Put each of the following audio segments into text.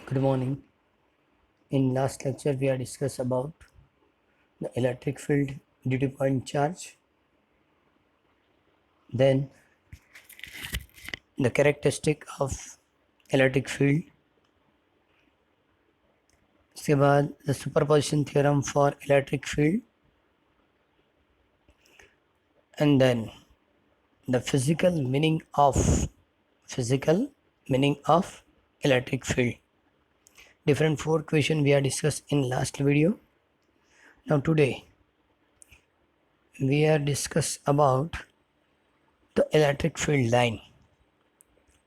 Good morning. In last lecture, we are discussed about the electric field due to point charge, then the characteristic of electric field, उसके बाद the superposition theorem for electric field, and then the physical meaning of electric field. Different four questions we are discussed in last video. Now today we are discuss about the electric field line.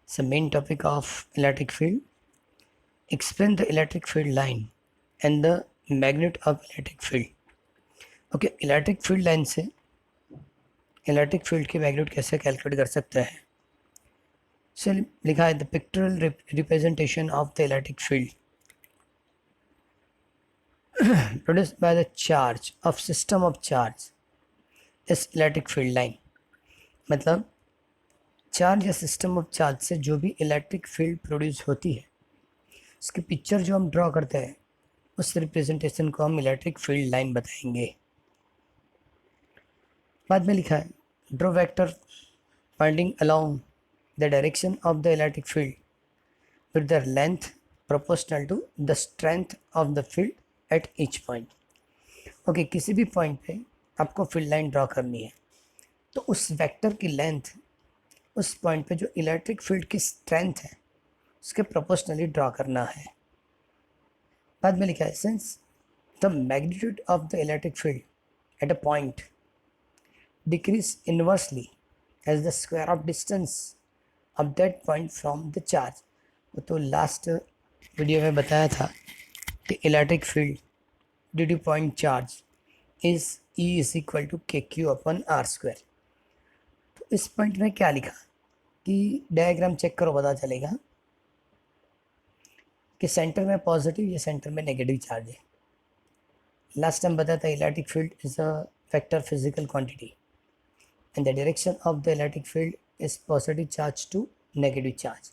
It's the main topic of electric field. Explain the electric field line and the magnet of electric field. Okay, electric field line से electric field की magnitude कैसे calculate कर सकते हैं. से लिखा है the pictorial representation of the electric field produced by the charge of system of charge इस इलेक्ट्रिक फील्ड लाइन. मतलब चार्ज या सिस्टम ऑफ चार्ज से जो भी इलेक्ट्रिक फील्ड प्रोड्यूस होती है उसकी पिक्चर जो हम ड्रॉ करते हैं उस रिप्रेजेंटेशन को हम इलेक्ट्रिक फील्ड लाइन बताएंगे. बाद में लिखा है draw vector pointing along the direction of the electric field with the length proportional to the strength of the field at each point. Okay, किसी भी पॉइंट पे आपको फील्ड लाइन ड्रॉ करनी है तो उस वेक्टर की लेंथ उस पॉइंट पे जो इलेक्ट्रिक फील्ड की स्ट्रेंथ है उसके प्रोपोर्शनली ड्रॉ करना है. बाद में लिखा है since the magnitude of the electric field eight a point decrease inversely as the square of distance of that point from the charge. तो लास्ट वीडियो में बताया था कि electric field due to point charge is E is equal to KQ/R². तो इस point में क्या लिखा कि डायग्राम चेक करो, पता चलेगा कि सेंटर में पॉजिटिव या सेंटर में नेगेटिव चार्ज है. लास्ट टाइम बताया था electric field is a vector physical quantity and the direction of the electric field is positive charge to negative charge.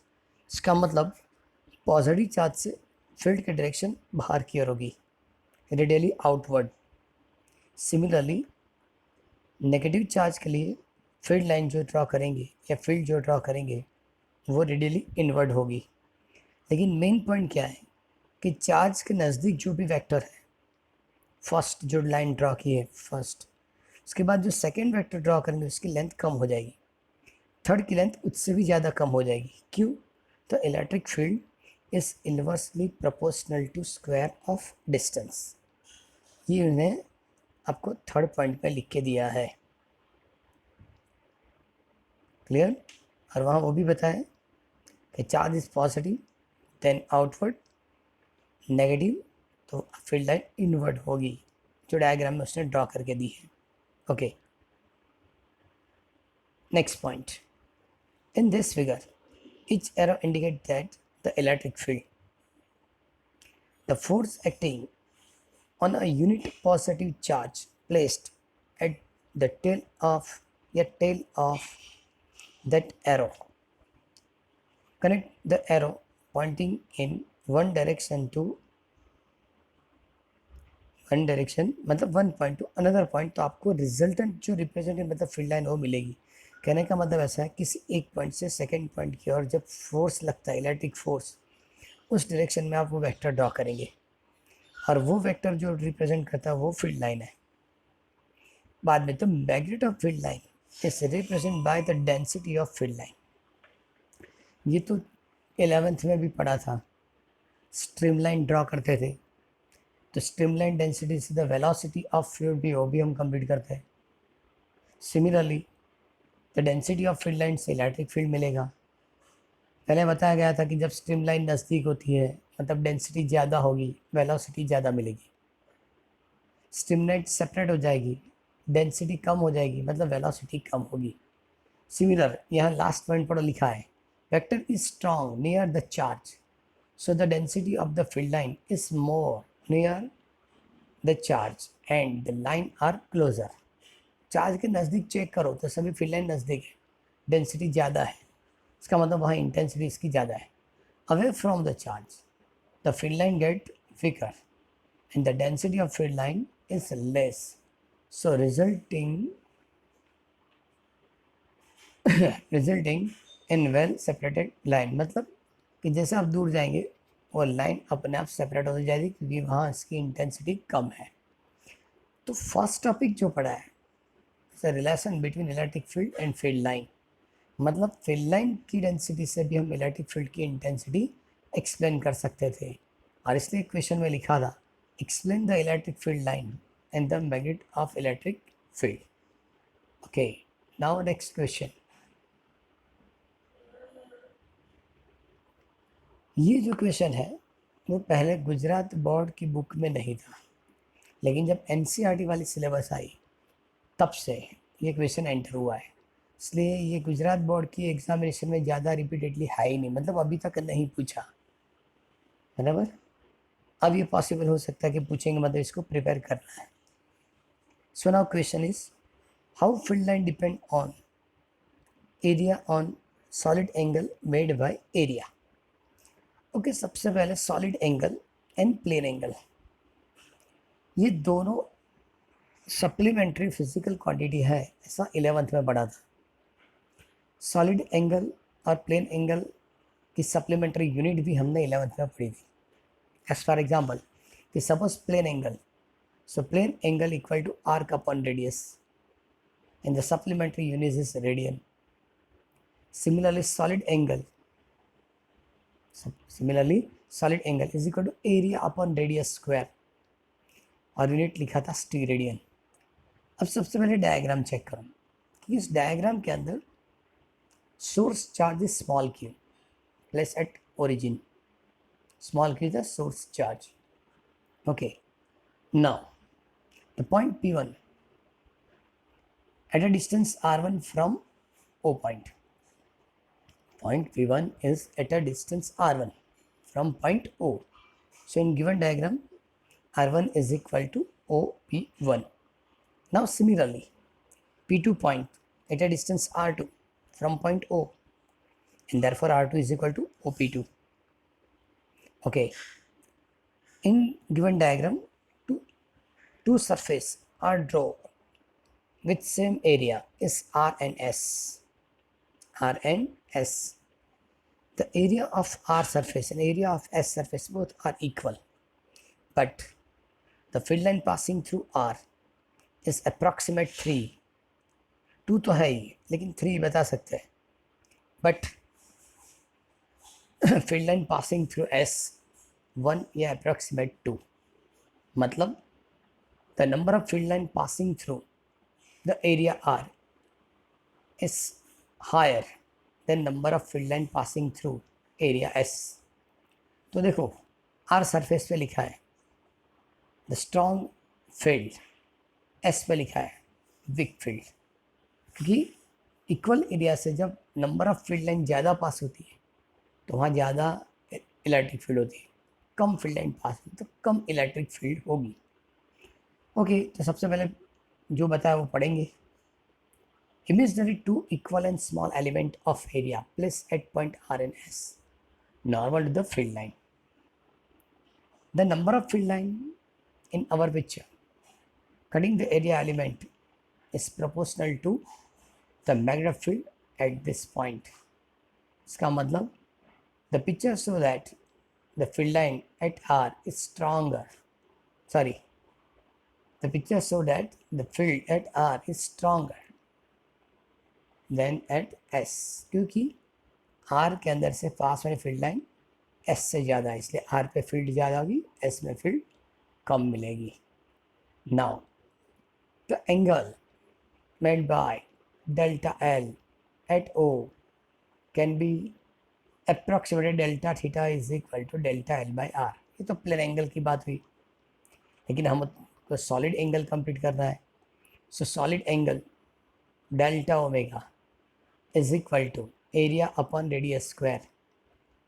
इसका मतलब पॉजिटिव चार्ज से फील्ड की डायरेक्शन बाहर की ओर होगी, radially outward. Similarly negative charge के लिए फील्ड लाइन जो ड्रॉ करेंगे या फील्ड जो ड्रॉ करेंगे वो रेडियली इनवर्ड होगी. लेकिन मेन पॉइंट क्या है कि चार्ज के नज़दीक जो भी वेक्टर है, फर्स्ट जो लाइन ड्रॉ की है फर्स्ट, उसके बाद जो सेकेंड वेक्टर ड्रॉ करेंगे उसकी लेंथ कम हो जाएगी, थर्ड की लेंथ उससे भी ज़्यादा कम हो जाएगी. क्यों? तो electric field is inversely proportional to square of distance. ये उन्हें आपको थर्ड पॉइंट पे लिख के दिया है. क्लियर? और वहाँ वो भी बताया कि charge is positive then outward, negative तो फील्ड लाइन इनवर्ड होगी, जो डायग्राम में उसने ड्रॉ करके दी है. Okay, next point. In this figure, each arrow indicates that the electric field, the force acting on a unit positive charge placed at the tail of that arrow. Connect the arrow pointing in one direction to one direction, मतलब one point to another point, तो आपको resultant जो representative मतलब field line वो मिलेगी. कहने का मतलब ऐसा है किसी एक पॉइंट से सेकंड पॉइंट की ओर जब फोर्स लगता है, इलेक्ट्रिक फोर्स, उस डायरेक्शन में आप वो वेक्टर ड्रॉ करेंगे और वो वेक्टर जो रिप्रेजेंट करता है वो फील्ड लाइन है. बाद में तो magnet of field line is represent by the density of field line. ये तो 11th में भी पढ़ा था, स्ट्रीम लाइन ड्रॉ करते थे तो स्ट्रीमलाइन डेंसिटी से द वेलोसिटी ऑफ फ्लूइड भी वो भी हम कंप्लीट करते हैं. Similarly the density of field line से इलेक्ट्रिक फील्ड मिलेगा. पहले बताया गया था कि जब स्ट्रीमलाइन नज़दीक होती है मतलब डेंसिटी ज़्यादा होगी, वेलोसिटी ज़्यादा मिलेगी. स्ट्रीमलाइन सेपरेट हो जाएगी, डेंसिटी कम हो जाएगी, मतलब वेलोसिटी कम होगी. सिमिलर यहाँ लास्ट पॉइंट पर लिखा है vector is strong near the charge so the density of the field line is more near the charge and the line are closer. Charge के नज़दीक चेक करो तो सभी फील्ड लाइन नज़दीक है, डेंसिटी ज़्यादा है, इसका मतलब वहाँ इंटेंसिटी इसकी ज़्यादा है. Away from the charge the field line get weaker and the density of field line is less, so resulting in well separated line। मतलब कि जैसे आप दूर जाएंगे वो लाइन अपने आप सेपरेट हो जाएगी क्योंकि वहाँ इसकी इंटेंसिटी कम है। तो फर्स्ट टॉपिक जो पढ़ा है relation between electric field and field line, मतलब फील्ड लाइन की डेंसिटी से भी हम इलेक्ट्रिक फील्ड की इंटेंसिटी एक्सप्लेन कर सकते थे, और इसलिए क्वेश्चन में लिखा था explain the electric field line and the magnet of electric field. Okay, now next question. ये जो क्वेश्चन है वो पहले गुजरात बोर्ड की बुक में नहीं था, लेकिन जब एनसीईआरटी वाली सिलेबस आई तब से ये क्वेश्चन एंटर हुआ है, इसलिए ये गुजरात बोर्ड की एग्जामिनेशन में ज़्यादा रिपीटेडली है ही नहीं, मतलब अभी तक नहीं पूछा, बराबर। अब ये पॉसिबल हो सकता है कि पूछेंगे, मतलब इसको प्रिपेयर करना है। So now question is how field line depend on area on solid angle made by area. Okay, सबसे पहले solid angle and plane angle, ये दोनों सप्लीमेंट्री फिजिकल क्वांटिटी है, ऐसा 11th में पढ़ा था। सॉलिड एंगल और प्लेन एंगल की सप्लीमेंट्री यूनिट भी हमने 11th में पढ़ी थी। एज फॉर एग्जाम्पल कि suppose plane angle, so plane angle equal to arc upon radius and the supplementary unit is radian. Similarly solid angle is equal to area upon radius square और unit लिखा था स्टीरेडियन। अब सबसे पहले diagram check करो कि इस डायग्राम के अंदर source charge is small q place at origin, small q is the source charge. Okay, now the point P1 at a distance R1 from O point. Point P1 is at a distance R1 from point O. So in given diagram, R1 is equal to OP1. Now similarly, P2 point at a distance R2 from point O, and therefore R2 is equal to OP2. Okay, in given diagram, two surface are drawn with same area is R and S. The area of R surface and area of S surface both are equal, but the field line passing through R is approximate 3. 2 तो है ही, लेकिन 3 बता सकते हैं, but field line passing through S 1 या approximate 2, मतलब the number of field line passing through the area R is higher than number of field line passing through area S. तो देखो R सरफेस पे लिखा है the strong field, S पे लिखा है weak field, क्योंकि इक्वल एरिया से जब नंबर ऑफ फील्ड लाइन ज़्यादा पास होती है तो वहाँ ज़्यादा इलेक्ट्रिक फील्ड होती है, कम फील्ड लाइन पास होती है तो कम इलेक्ट्रिक फील्ड होगी। ओके, तो सबसे पहले जो बताया वो पढ़ेंगे। Imaginary two equal and small element of area placed at point R and S normal to the field line. The number of field line in our picture cutting the area element is proportional to the magnetic field at this point. इसका मतलब the picture show that the field line at R is stronger. Sorry, the picture show that the field at R is stronger than at S, क्योंकि R के अंदर से पास वाली field line S से ज़्यादा है, इसलिए R पे फील्ड ज़्यादा होगी, S में फील्ड कम मिलेगी। Now the angle made by delta L at O can be approximated delta theta is equal to delta L by R। ये तो प्लेन एंगल की बात हुई, लेकिन हमको सॉलिड एंगल कंप्लीट करना है। सो solid angle delta omega is equal to area upon radius square,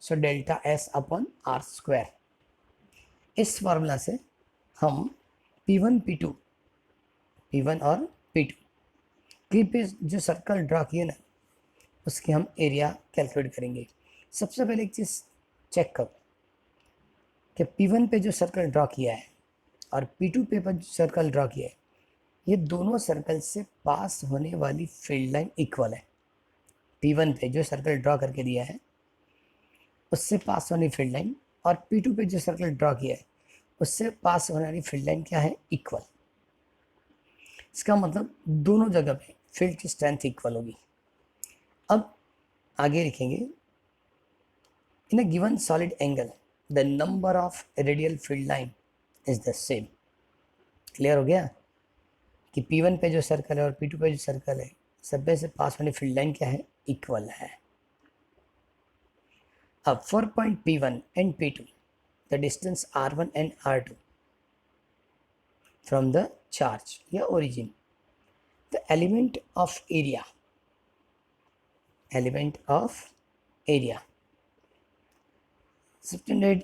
so delta S upon R square। इस फार्मूला से हम P1 और P2 की पे जो सर्कल ड्रा किए ना उसकी हम एरिया कैलकुलेट करेंगे। सबसे पहले एक चीज़ चेक करो कि P1 पे जो सर्कल ड्रॉ किया है और P2 पे जो सर्कल ड्रॉ किया है, ये दोनों सर्कल से पास होने वाली फील्ड लाइन इक्वल है। P1 पे जो सर्कल ड्रॉ करके दिया है उससे पास होने फील्ड लाइन, और P2 पे जो सर्कल ड्रॉ किया है उससे पास होने वाली फील्ड लाइन क्या है, इक्वल। इसका मतलब दोनों जगह पे फील्ड की स्ट्रेंथ इक्वल होगी। अब आगे लिखेंगे, in a given solid angle the number of radial field line is the same. Clear हो गया कि P1 पे जो सर्कल है और P2 पे जो सर्कल है, सब में से पास होने फील्ड लाइन क्या है, इक्वल है। अब for point P1 and P2 the distance R1 and R2 from the charge या origin, the element of area subtended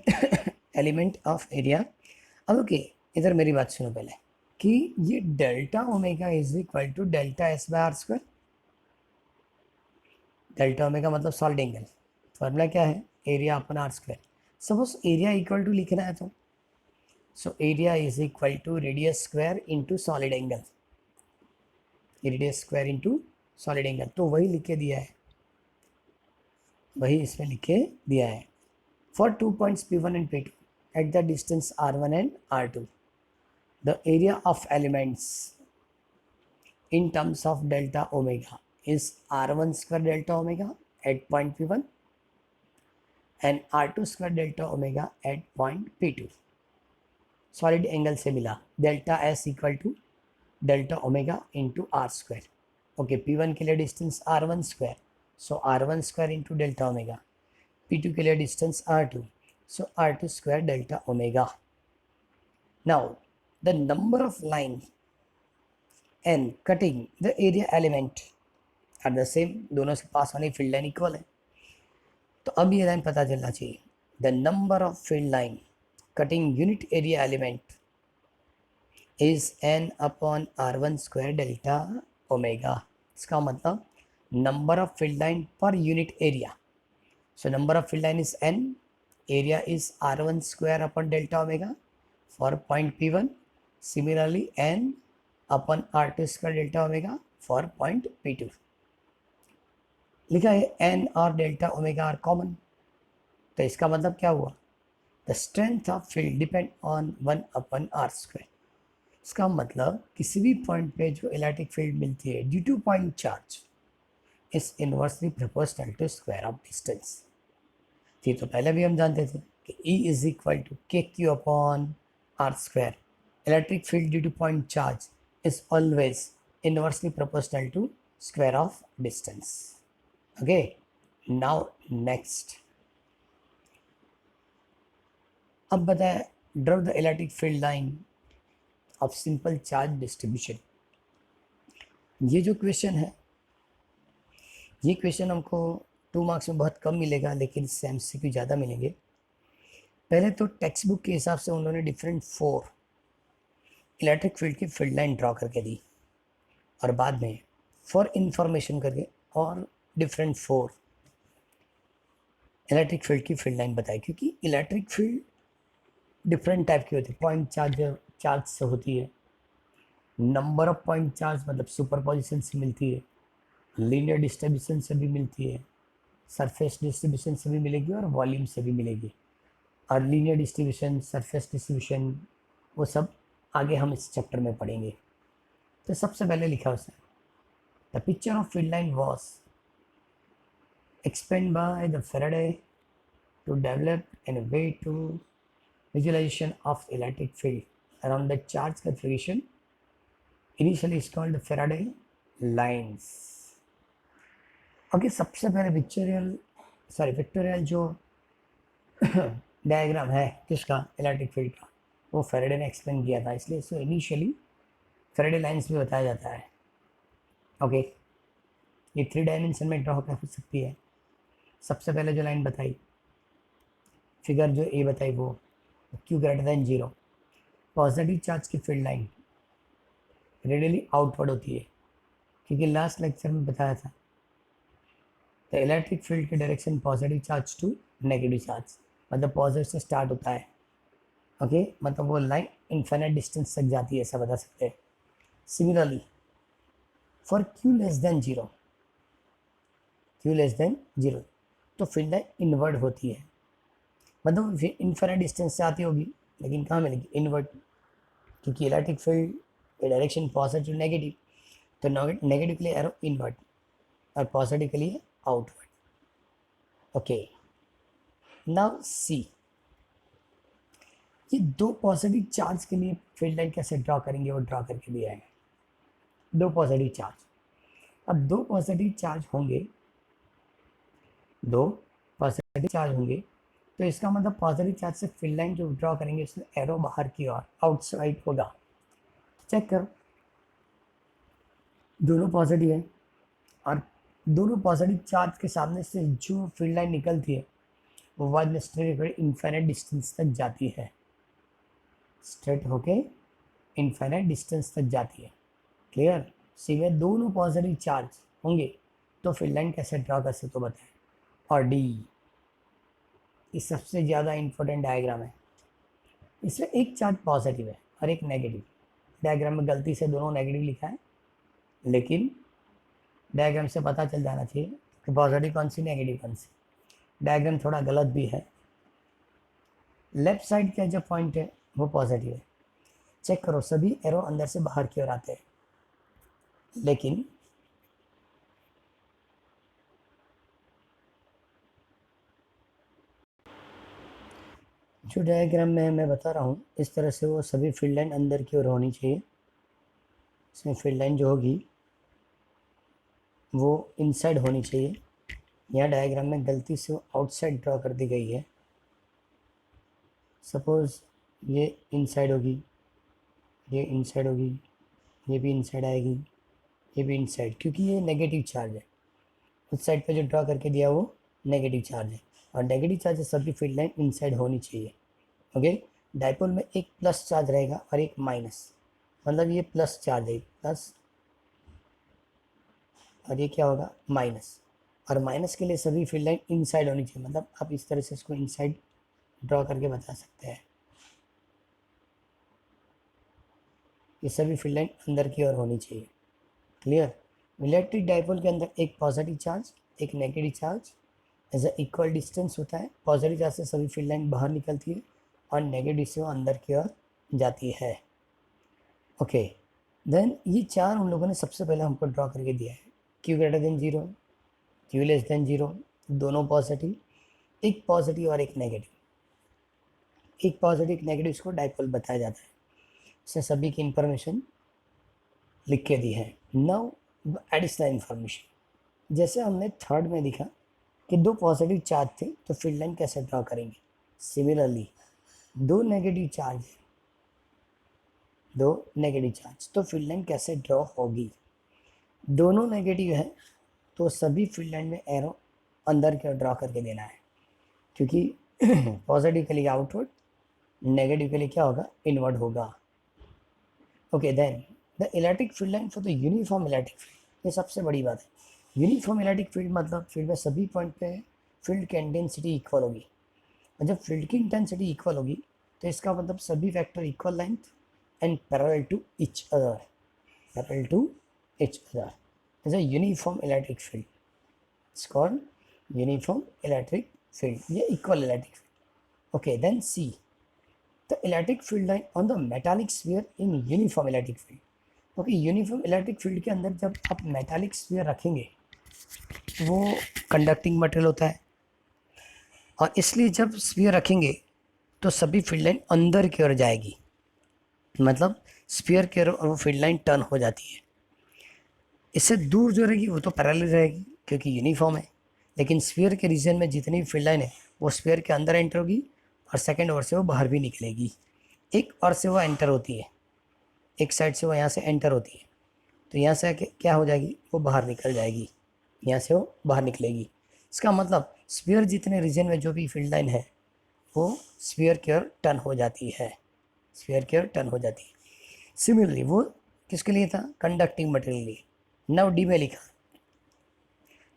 element of area. अब ओके, इधर मेरी बात सुनो पहले कि ये delta omega is equal to delta S by R square. Delta omega मतलब सॉलिड एंगल, फॉर्मूला क्या है, area upon R square. Suppose area equal to लिखना है तो so area is equal to radius square into solid angle, radius square into solid angle. तो वही लिख के दिया है, वही इसमें लिख के दिया है। For 2 points P1 and P2 at the distance R1 and R2, the area of elements in terms of delta omega is R1 square delta omega at point P1 and R2 square delta omega at point P2। Solid angle से मिला delta S equal to delta omega into R square. Okay, P1 के लिए distance R1 square, so R1 square into delta omega. P2 के लिए distance R2, so R2 square delta omega। Now the number of line n cutting the area element are the same, दोनों से पास होने field line equal है। तो अब ये line पता चलना चाहिए, the number of field line cutting unit area element is n upon R1 square delta omega। इसका मतलब number of field line per unit area, so number of field line is n, area is R1 square upon delta omega for point P1, similarly n upon R2 square delta omega for point P2। लिखा है n और delta omega are common, तो इसका मतलब क्या हुआ, the strength of field depend on 1 upon R square. इसका मतलब किसी भी पॉइंट पे जो इलेक्ट्रिक फील्ड मिलती है due to point charge is inversely proportional to square of distance. ये तो पहले भी हम जानते थे कि E is equal to K Q upon R square. Electric field due to point charge is always inversely proportional to square of distance. Okay, now next, अब बताए draw the electric field line of simple charge distribution. ये जो question है, ये question हमको 2 marks में बहुत कम मिलेगा, लेकिन इससे MCQ ज़्यादा मिलेंगे। पहले तो टेक्स्ट बुक के हिसाब से उन्होंने डिफरेंट 4 इलेक्ट्रिक फील्ड की फील्ड लाइन ड्रॉ करके दी, और बाद में फॉर इंफॉर्मेशन करके और डिफरेंट 4 इलेक्ट्रिक फील्ड की फील्ड लाइन बताई। क्योंकि इलेक्ट्रिक फील्ड डिफरेंट टाइप की होती है, पॉइंट चार्ज से होती है, नंबर ऑफ पॉइंट चार्ज मतलब सुपरपोजिशन से मिलती है, लीनियर डिस्ट्रीब्यूशन से भी मिलती है, सरफेस डिस्ट्रीब्यूशन से भी मिलेगी और वॉल्यूम से भी मिलेगी। और लीनियर डिस्ट्रीब्यूशन, सरफेस डिस्ट्रीब्यूशन, वो सब आगे हम इस चैप्टर में पढ़ेंगे। तो सबसे पहले लिखा उसने, the picture of field line was explained by the Faraday to develop in a way to visualization of electric field around the charge configuration, initially is called Faraday lines. Okay, सबसे पहले विक्टोरियल जो डायग्राम है किसका, electric field का, वो Faraday ने explain किया था, इसलिए इसको इनिशियली फेराडे लाइंस भी बताया जाता है। ओके, ये 3 डायमेंशन में ड्रॉ कर सकती है। सबसे पहले जो लाइन बताई, फिगर जो ए बताई, वो Q greater than 0, positive charge की फील्ड लाइन रेडियली आउटवर्ड होती है, क्योंकि लास्ट लेक्चर में बताया था द इलेक्ट्रिक फील्ड की direction positive charge to negative charge, मतलब पॉजिटिव से स्टार्ट होता है ओके, मतलब वो लाइन इन्फिनिट डिस्टेंस तक जाती है, ऐसा बता सकते हैं। Similarly for Q less than zero, Q less than zero, तो फील्ड लाइन इनवर्ट होती है, मतलब इन्फिनिट डिस्टेंस से आती होगी, लेकिन कहाँ मिलेगी, इनवर्ट, क्योंकि electric field direction positive negative, तो नेगेटिव के लिए एरो इनवर्ट और पॉजिटिव के लिए आउटवर्ड। ओके, नाउ सी, ये दो पॉजिटिव चार्ज के लिए फील्ड लाइन कैसे ड्रॉ करेंगे, वो ड्रॉ करके दिया है। दो पॉजिटिव चार्ज, अब दो पॉजिटिव चार्ज होंगे, दो पॉजिटिव चार्ज होंगे, तो इसका मतलब पॉजिटिव चार्ज से फील्ड लाइन जो ड्रॉ करेंगे उसमें एरो बाहर की ओर आउटसाइड होगा। चेक करो, दोनों पॉजिटिव है और दोनों पॉजिटिव चार्ज के सामने से जो फील्ड लाइन निकलती है वो वाइड में स्ट्रेट होकर इन्फिनिट डिस्टेंस तक जाती है, स्ट्रेट होके इन्फिनिट डिस्टेंस तक जाती है। क्लियर, सीधे दोनों पॉजिटिव चार्ज होंगे तो फील्ड लाइन कैसे ड्रॉ कर सकते हो बताएं। और डी, ये सबसे ज़्यादा इंपॉर्टेंट डायग्राम है, इसमें एक चार्ज पॉजिटिव है और एक नेगेटिव। डायग्राम में गलती से दोनों नेगेटिव लिखा है, लेकिन डायग्राम से पता चल जाना चाहिए कि पॉजिटिव कौन सी नेगेटिव कौन सी। डायग्राम थोड़ा गलत भी है, लेफ्ट साइड का जो पॉइंट है वो पॉजिटिव है। चेक करो, सभी एरो अंदर से बाहर की ओर आते हैं, लेकिन जो डायग्राम में मैं बता रहा हूँ इस तरह से वो सभी फील्ड लाइन अंदर की ओर होनी चाहिए। इसमें फील्ड लाइन जो होगी वो इनसाइड होनी चाहिए। यहाँ डायग्राम में गलती से वो आउटसाइड ड्रॉ कर दी गई है। सपोज़ ये इनसाइड होगी, ये इनसाइड होगी, ये भी इनसाइड आएगी, ये भी इनसाइड, क्योंकि ये नेगेटिव चार्ज है। उस साइड पे जो ड्रॉ करके दिया वो नेगेटिव चार्ज है, और नेगेटिव चार्ज सभी फील्ड लाइन इनसाइड होनी चाहिए। ओके, डाइपोल में एक प्लस चार्ज रहेगा और एक माइनस, मतलब ये प्लस चार्ज है, प्लस, और ये क्या होगा, माइनस। और माइनस के लिए सभी फील्ड लाइन इनसाइड होनी चाहिए, मतलब आप इस तरह से इसको इनसाइड ड्रॉ करके बता सकते हैं। ये सभी फील्ड लाइन अंदर की ओर होनी चाहिए। क्लियर, इलेक्ट्रिक डाइपोल के अंदर एक पॉजिटिव चार्ज एक negative charge as a equal distance होता है। पॉजिटिव चार्ज से सभी फील्ड लाइन बाहर निकलती है और नेगेटिव से वो अंदर की ओर जाती है। ओके, देन ये चार उन लोगों ने सबसे पहले हमको ड्रॉ करके दिया है। Q greater than zero, Q less than zero, दोनों पॉजिटिव, एक पॉजिटिव और एक नेगेटिव, एक पॉजिटिव एक नेगेटिव, इसको डाइपोल बताया जाता है। इसमें सभी की इंफॉर्मेशन लिख के दी है। नाउ एडिशनल इंफॉर्मेशन, जैसे हमने थर्ड में दिखा कि दो पॉजिटिव चार्ज थे तो फील्ड लाइन कैसे ड्रॉ करेंगे। सिमिलरली दो नेगेटिव चार्ज है, दो नेगेटिव चार्ज, तो फील्ड लाइन कैसे ड्रॉ होगी। दोनों नेगेटिव है तो सभी फील्ड लाइन में एरो अंदर की ओर ड्रॉ करके देना है, क्योंकि पॉजिटिव के लिए आउटवर्ड, नेगेटिव के लिए क्या होगा, इनवर्ड होगा। Okay, then the electric field line for the uniform electric field, ये सबसे बड़ी बात है। यूनिफॉर्म इलेक्ट्रिक फील्ड मतलब फील्ड में सभी पॉइंट पे फील्ड की इंटेंसिटी इक्वल होगी, और जब फील्ड की इंटेंसिटी इक्वल होगी तो इसका मतलब सभी vector equal length and parallel to each other, parallel to each other is a uniform electric field, it's called uniform electric field, ये equal electric field. Okay, then see the electric field line on the metallic sphere in uniform electric field. Okay, uniform electric field के अंदर जब आप metallic sphere रखेंगे वो conducting material होता है, और इसलिए जब स्फीयर रखेंगे तो सभी फील्ड लाइन अंदर की ओर जाएगी, मतलब स्फीयर की ओर वो फील्ड लाइन टर्न हो जाती है। इससे दूर जो रहेगी वो तो पैरेलल रहेगी क्योंकि यूनिफॉर्म है, लेकिन स्फीयर के रीजन में जितनी भी फील्ड लाइन है वो स्फीयर के अंदर एंटर होगी और सेकेंड ओर से वो बाहर भी निकलेगी। एक ओर से वो एंटर होती है, एक साइड से वो यहाँ से एंटर होती है, तो यहाँ से क्या हो जाएगी, वो बाहर निकल जाएगी, यहाँ से वो बाहर निकलेगी। इसका मतलब स्फीयर जितने रीजन में जो भी फील्ड लाइन है वो स्फीयर की ओर टर्न हो जाती है, स्फीयर की ओर टर्न हो जाती है। सिमिलरली वो किसके लिए था, कंडक्टिंग मटेरियल लिए। नाउ डी में लिखा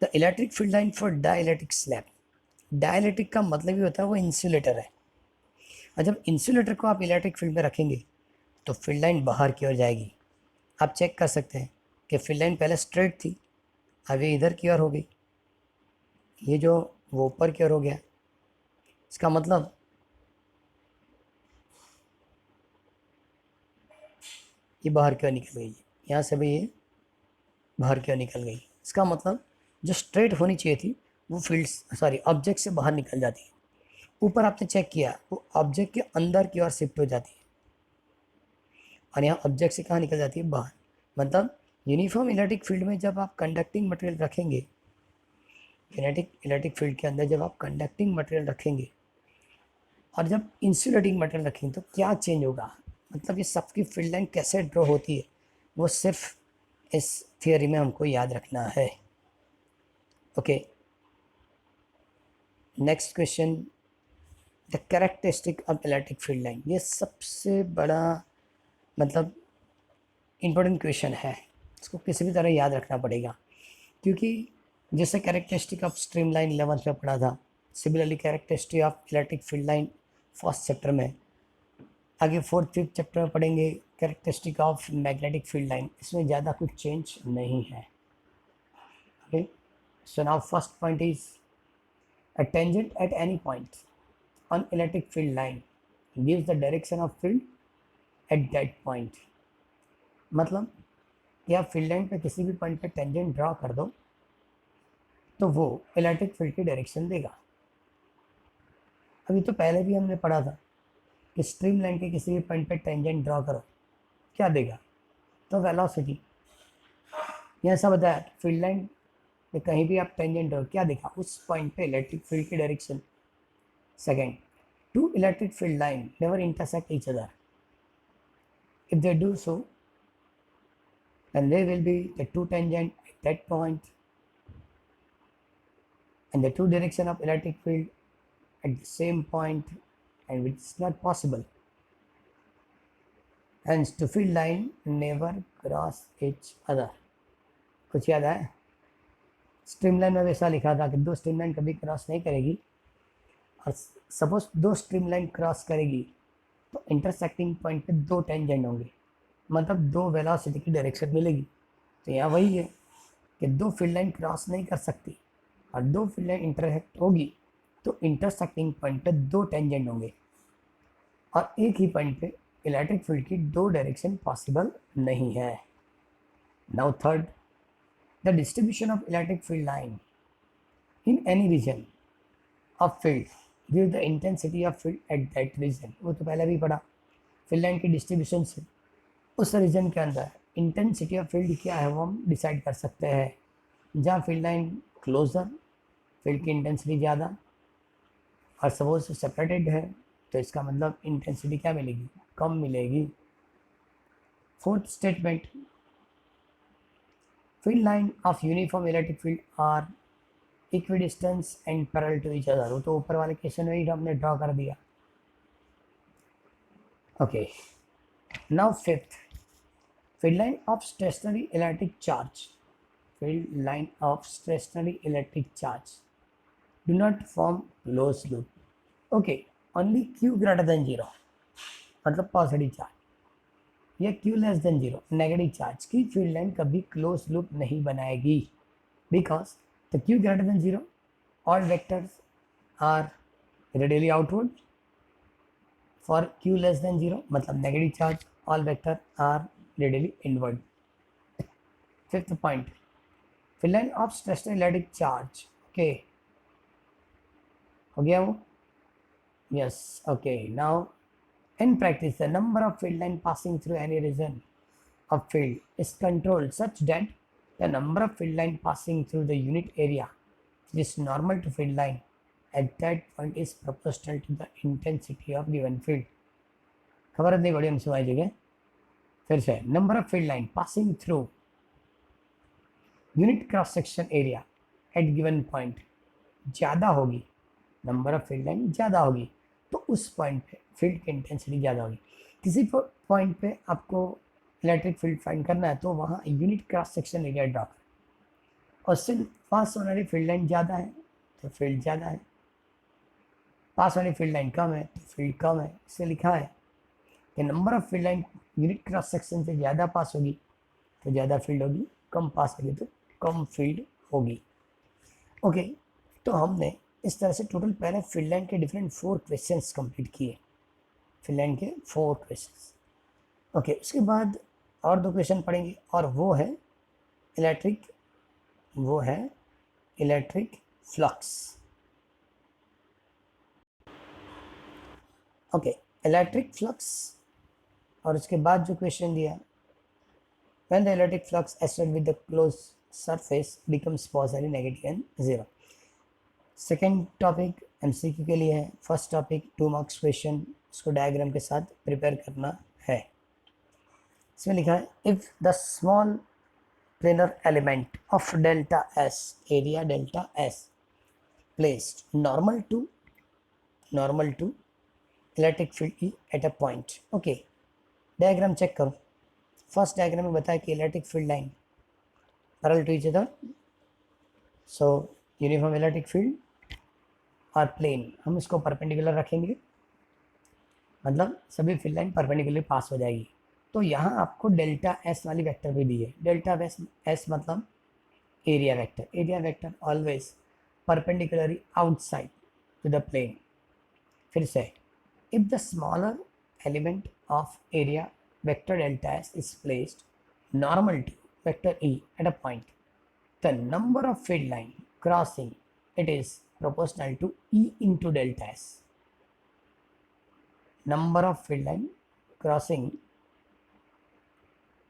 the electric field line for dielectric slab. Dielectric का मतलब ही होता है वो इंसुलेटर है, और जब इंसुलेटर को आप इलेक्ट्रिक फील्ड में रखेंगे तो फील्ड लाइन बाहर की ओर जाएगी। आप चेक कर सकते हैं कि फील्ड लाइन पहले स्ट्रेट थी, अब ये इधर की ओर हो गई, ये जो वो ऊपर की ओर हो गया। इसका मतलब ये बाहर की ओर निकल गई, यहाँ से भी ये बाहर की ओर निकल गई। इसका मतलब जो स्ट्रेट होनी चाहिए थी वो ऑब्जेक्ट से बाहर निकल जाती है। ऊपर आपने चेक किया वो ऑब्जेक्ट के अंदर की ओर शिफ्ट हो जाती है, और यहाँ ऑब्जेक्ट से कहाँ निकल जाती है, बाहर। मतलब यूनिफॉर्म इलेक्ट्रिक फील्ड में जब आप कंडक्टिंग मटेरियल रखेंगे, इलेक्ट्रिक फील्ड के अंदर जब आप कंडक्टिंग मटेरियल रखेंगे और जब इंसुलेटिंग मटेरियल रखेंगे तो क्या चेंज होगा, मतलब ये सबकी फील्ड लाइन कैसे ड्रॉ होती है, वो सिर्फ इस थियोरी में हमको याद रखना है। Okay, next question, the characteristic of electric field line. ये सबसे बड़ा मतलब इम्पोर्टेंट क्वेश्चन है, इसको किसी भी तरह याद रखना पड़ेगा, क्योंकि जैसे characteristic of stream line 11th में पढ़ा था, similarly characteristic of electric field line first chapter में, आगे 4th 5th चैप्टर में पढ़ेंगे characteristic of magnetic field line. इसमें ज़्यादा कुछ चेंज नहीं है। Okay, so now first point is a tangent at any point on electric field line gives the direction of field at that point। मतलब कि आप फील्ड लाइन पे किसी भी पॉइंट पे टेंजेंट ड्रॉ कर दो तो वो इलेक्ट्रिक फील्ड की डायरेक्शन देगा। अभी तो पहले भी हमने पढ़ा था कि स्ट्रीम लाइन के किसी भी पॉइंट पे टेंजेंट ड्रॉ करो, क्या देगा, तो वेलोसिटी। यह सब बताया फील्ड लाइन पे कहीं भी आप टेंजेंट ड्रॉ, क्या देखा, उस पॉइंट पे इलेक्ट्रिक फील्ड की direction. Second, two electric field lines never intersect each other. If they do so, then there will be the two tangent at that point and the two direction of electric field at the same point, and which is not possible. Hence, two field line never cross each other. कुछ याद है? Streamline में वैसा लिखा था कि दो streamline कभी क्रॉस नहीं करेगी, और सपोज दो स्ट्रीमलाइन क्रॉस करेगी तो इंटरसेक्टिंग पॉइंट पे दो टेंजेंट होंगे, मतलब दो वेलोसिटी की डायरेक्शन मिलेगी। तो यहाँ वही है कि दो फील्ड लाइन क्रॉस नहीं कर सकती, और दो फील्ड लाइन इंटरसेक्ट होगी तो इंटरसेक्टिंग पॉइंट पे दो टेंजेंट होंगे, और एक ही पॉइंट पे इलेक्ट्रिक फील्ड की दो डायरेक्शन पॉसिबल नहीं है। Now third, the distribution of electric field line in any region of field give the intensity of field at that region. वो तो पहले भी पढ़ा, फील्ड लाइन की डिस्ट्रीब्यूशन से उस रीजन के अंदर इंटेंसिटी ऑफ फील्ड क्या है वो हम डिसाइड कर सकते हैं। जहाँ फील्ड लाइन क्लोजर, फील्ड की इंटेंसिटी ज़्यादा, और सपोज सेपरेटेड है तो इसका मतलब इंटेंसिटी क्या मिलेगी, कम मिलेगी। Fourth statement, field line of uniform electric field are equidistance and parallel to each other. वो तो ऊपर वाले क्वेश्चन में ही हमने ड्रॉ कर दिया। Okay, now fifth, field line of stationary electric charge, field line of stationary electric charge do not form closed loop. Okay, only Q greater than 0 मतलब positive charge, या Q less than 0 negative charge की field line कभी close loop नहीं बनाएगी, because the Q greater than 0 all vectors are radially outward, for Q less than 0 मतलब negative charge all vector are radially inward. Fifth point, field line of stationary electric charge, okay हो गया वो, yes, okay, now in practice the number of field line passing through any region of field is controlled such that the number of field line passing through the unit area which is normal to field line at that point is proportional to the intensity of given field। खबर नहीं बड़ी हमसे Y जगह, फिर से number of field line passing through unit cross section area at given point ज़्यादा होगी, number of field line ज़्यादा होगी तो उस पॉइंट पे फील्ड की इंटेंसिटी ज़्यादा होगी। किसी पॉइंट पे आपको इलेक्ट्रिक फील्ड फाइंड करना है तो वहाँ unit cross section area draw करें, और सिर्फ पास होने वाली फील्ड लाइन ज़्यादा है तो फील्ड ज़्यादा है। पास वाली फील्ड लाइन कम है तो फील्ड कम है, इससे लिखा है कि number of field line unit cross section से ज़्यादा पास होगी तो ज़्यादा फील्ड होगी, कम पास होगी तो कम फील्ड होगी। ओके, तो हमने इस तरह से टोटल पहले फील्ड लाइन के डिफरेंट 4 क्वेश्चंस कंप्लीट किए, फील्ड लाइन के 4 क्वेश्चंस। ओके, उसके बाद और 2 क्वेश्चन पढ़ेंगे और वो है electric flux. Okay, electric flux और उसके बाद जो क्वेश्चन दिया, when the electric flux associated with the closed surface becomes positive, negative and zero। Second topic MCQ के लिए है, फर्स्ट टॉपिक 2 मार्क्स क्वेश्चन, उसको डायग्राम के साथ प्रिपेयर करना है। इसमें लिखा है if the small planar element of delta S, area delta S placed normal to electric field E at a point. Okay, diagram check करो। फर्स्ट डायग्राम में बताया कि electric field line parallel to each other, so uniform electric field और plane, हम इसको perpendicular रखेंगे, मतलब सभी फील्ड लाइन परपेंडिकुलर पास हो जाएगी। तो यहाँ आपको डेल्टा एस वाली वेक्टर भी दी है। डेल्टा एस मतलब area vector always perpendicularly outside to the plane. फिर से, if the smaller element of area vector delta S is placed normal to vector E at a point, the number of field line crossing it is proportional to E into delta S। Number of field line crossing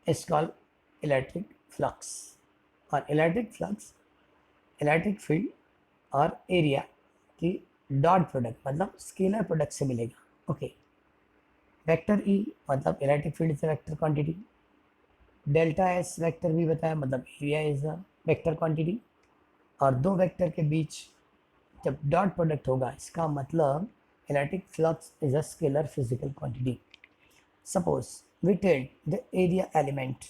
is called electric flux, और electric flux electric field और area की dot product मतलब scalar product से मिलेगा। Okay, vector E मतलब electric field से vector quantity, delta S vector भी बताया मतलब area is a vector quantity, और दो वेक्टर के बीच जब डॉट प्रोडक्ट होगा इसका मतलब electric flux is a scalar physical quantity. Suppose we tell the area element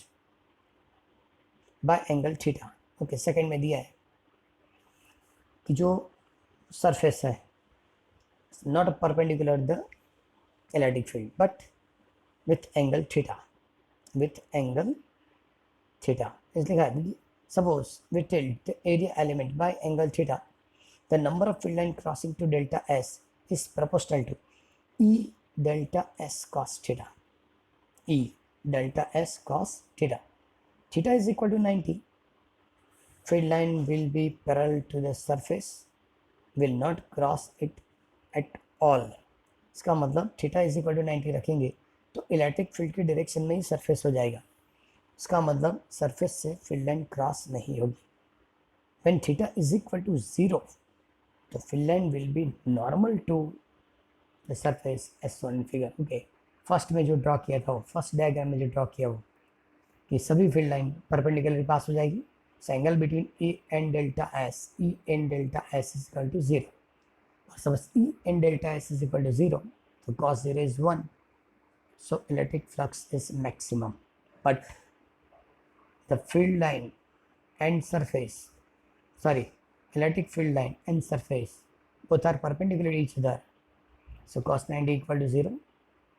by angle theta. Okay, second में दिया है कि जो सरफेस है not perpendicular the electric field but with angle theta, इसलिए suppose we tilt the area element by angle theta, the number of field line crossing to delta S is proportional to E delta S cos theta. E delta S cos theta. Theta is equal to 90. Field line will be parallel to the surface, will not cross it at all। इसका मतलब theta is equal to 90 रखेंगे तो electric field की direction में ही surface हो जाएगा, इसका मतलब सरफेस से फील्ड लाइन क्रॉस नहीं होगी। When theta is equal to 0 तो field line will be normal to the surface as shown in figure. Okay, first में जो ड्रॉ किया था वो, फर्स्ट डायग्राम में जो ड्रॉ किया वो कि सभी फील्ड लाइन परपेंडिकुलर पास हो जाएगी, angle between E and delta S is equal to 0, और suppose E and delta S is equal to 0 तो cos 0 is 1, so electric flux is maximum, but the field line and surface, electric field line and surface both are perpendicular to each other, so cos 90 equal to 0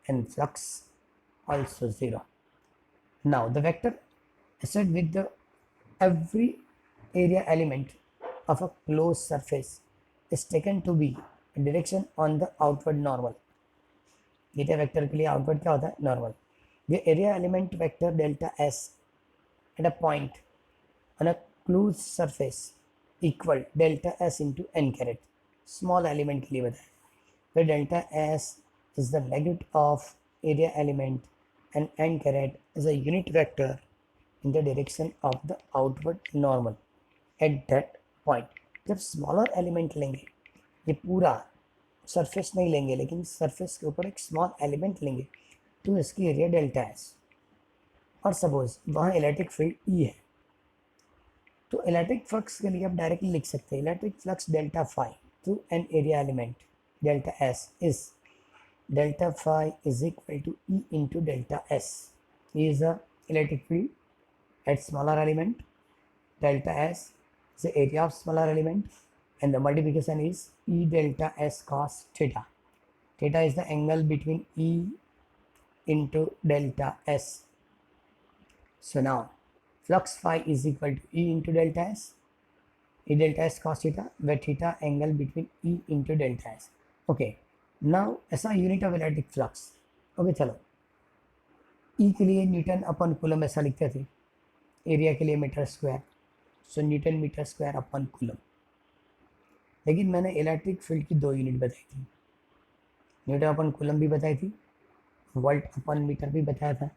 and flux also 0. Now the vector associated with the every area element of a closed surface is taken to be a direction on the outward normal। Area vector के लिए outward क्या होता है? Normal. The area element vector delta S at a point on a closed surface equal delta s into n caret, small element के लिए बताया, where delta s is the magnitude of area element and n caret is a unit vector in the direction of the outward normal at that point। जब smaller element लेंगे, ये पूरा surface नहीं लेंगे लेकिन सरफेस के ऊपर एक स्मॉल एलिमेंट लेंगे तो इसकी एरिया डेल्टा एस, और सपोज वहाँ इलेक्ट्रिक फील्ड ई है तो इलेक्ट्रिक फ्लक्स के लिए आप डायरेक्टली लिख सकते हैं electric flux delta phi through an area element delta S is delta phi is equal to E into delta S. E is a electric field at smaller element, delta S is the area of smaller element and the multiplication is E delta S cos theta. Theta is the angle between E into delta S. So now flux phi is equal to E into delta S, E delta S cos theta, where theta angle between E into delta S. Okay, now ऐसा unit of electric flux. Okay चलो, E के लिए Newton upon coulomb ऐसा लिखते थे, area के लिए metre square, so newton metre square upon coulomb. लेकिन मैंने इलेक्ट्रिक फील्ड की 2 यूनिट बताई थी, न्यूटन अपन कूलम भी बताई थी, वोल्ट अपन मीटर भी बताया था.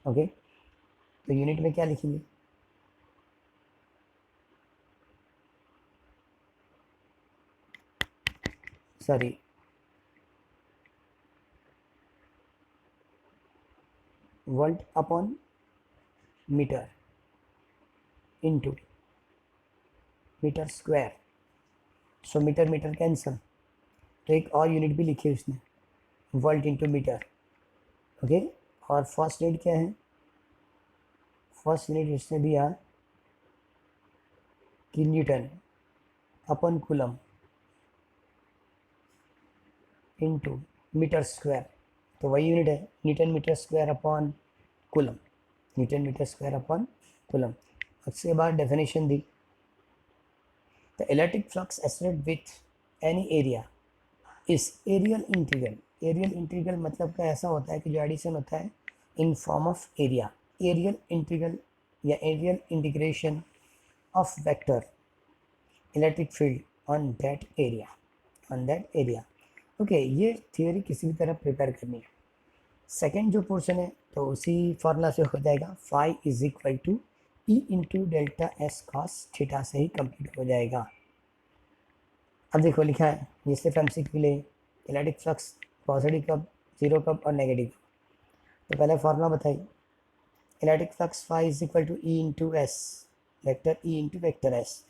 ओके, तो यूनिट में क्या लिखेंगे? Sorry, volt upon metre into metre square. So metre metre cancel, तो एक और यूनिट भी लिखी उसने, वोल्ट इनटू मीटर. ओके, और फर्स्ट यूनिट क्या है? फर्स्ट यूनिट उसने दिया कि newton upon coulomb into metre square. तो वही यूनिट है, newton metre square upon coulomb, newton metre square upon coulomb. उसके बाद डेफिनेशन दी, the electric flux associated with any area is areal integral. Aerial integral मतलब का ऐसा होता है कि जो एडिशन होता है in form of area. Aerial integral या aerial integration of vector electric field on that area, on that area. Okay, ये थियोरी किसी भी तरह प्रिपेयर करनी है. सेकेंड जो पोर्शन है तो उसी फॉर्मूला से हो जाएगा, phi is equal to E into delta S cos theta से ही कंप्लीट हो जाएगा. अब देखो लिखा है, ये सिर्फ एमसीक्यू के लिए, इलेक्ट्रिक फ्लक्स पॉजिटिव कब, जीरो कब और नेगेटिव. तो पहले फार्मूला बताइए, electric flux phi is equal to E into S, vector E into वेक्टर एस.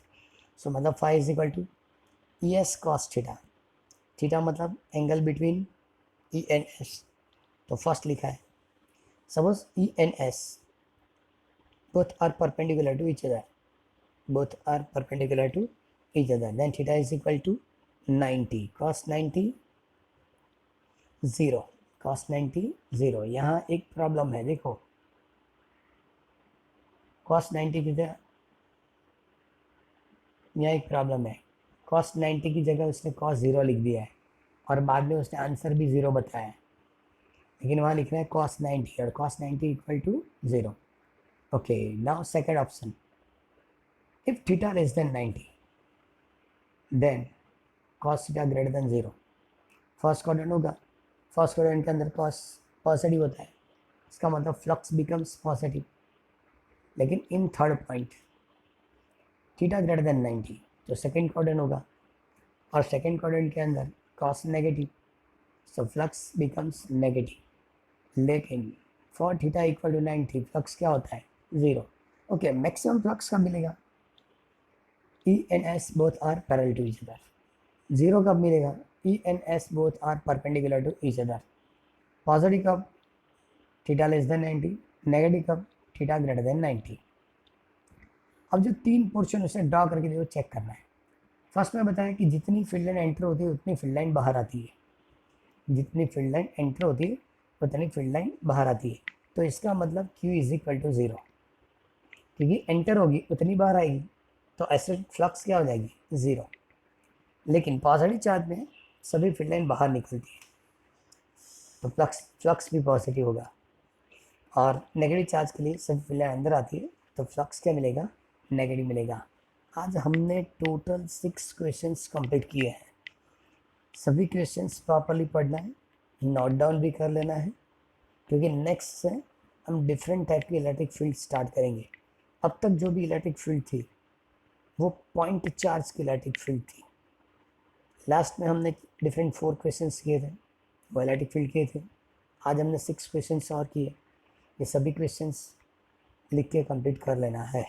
सो मतलब phi is equal to E S cos theta. Theta मतलब angle between E and S. तो फर्स्ट लिखा है, suppose E and S both are perpendicular to each other, both are perpendicular to each other, then theta is equal to 90 cos 90 0, cos 90 0. यहाँ एक problem है, देखो cos 90 की जगह, यहाँ एक प्रॉब्लम है, cos 90 की जगह उसने cos 0 लिख दिया है और बाद में उसने आंसर भी 0 बताया है, लेकिन वहाँ लिख रहा है cos 90 और cos 90 equal to 0. Okay, now second option, if theta less than 90 then cos theta greater than 0. First quadrant होगा, फर्स्ट क्वाड्रेंट के अंदर cos पॉजिटिव होता है, इसका मतलब फ्लक्स बिकम्स पॉजिटिव. लेकिन in third point theta greater than 90 तो second quadrant होगा, और सेकंड क्वाड्रेंट के अंदर cos negative, so flux becomes negative. लेकिन for theta equal to 90 flux क्या होता है? 0. ओके, मैक्सिमम फ्लक्स कब मिलेगा? E and S both are parallel to each other. 0 कब मिलेगा? E and S both are perpendicular to each other. Positive कब? Theta less than 90. Negative कब? Theta greater than 90. अब जो 3 पोर्शन उसे ड्रॉ करके देखो, चेक करना है. फर्स्ट में बताया कि जितनी फील्ड लाइन एंटर होती है उतनी फील्ड लाइन बाहर आती है, जितनी फील्ड लाइन एंटर होती है उतनी फील्ड लाइन बाहर आती है. तो इसका मतलब Q इज इक्वल टू 0, क्योंकि एंटर होगी उतनी बाहर आएगी, तो ऐसे फ्लक्स क्या हो जाएगी? 0. लेकिन पॉजिटिव चार्ज में सभी फील्ड लाइन बाहर निकलती है, तो फ्लक्स भी पॉजिटिव होगा, और नेगेटिव चार्ज के लिए सभी फील्ड लाइन अंदर आती है, तो फ्लक्स क्या मिलेगा? नेगेटिव मिलेगा. आज हमने टोटल 6 क्वेश्चंस कंप्लीट किए हैं. सभी क्वेश्चंस प्रॉपरली पढ़ना है, नोट डाउन भी कर लेना है, क्योंकि नेक्स्ट से हम डिफरेंट टाइप की इलेक्ट्रिक फील्ड स्टार्ट करेंगे. अब तक जो भी इलेक्ट्रिक फील्ड थी वो पॉइंट चार्ज की इलेक्ट्रिक फील्ड थी. लास्ट में हमने डिफरेंट 4 क्वेश्चंस किए थे, वो इलेक्ट्रिक फील्ड किए थे. आज हमने 6 क्वेश्चंस और किए. ये सभी क्वेश्चंस लिख के कंप्लीट कर लेना है.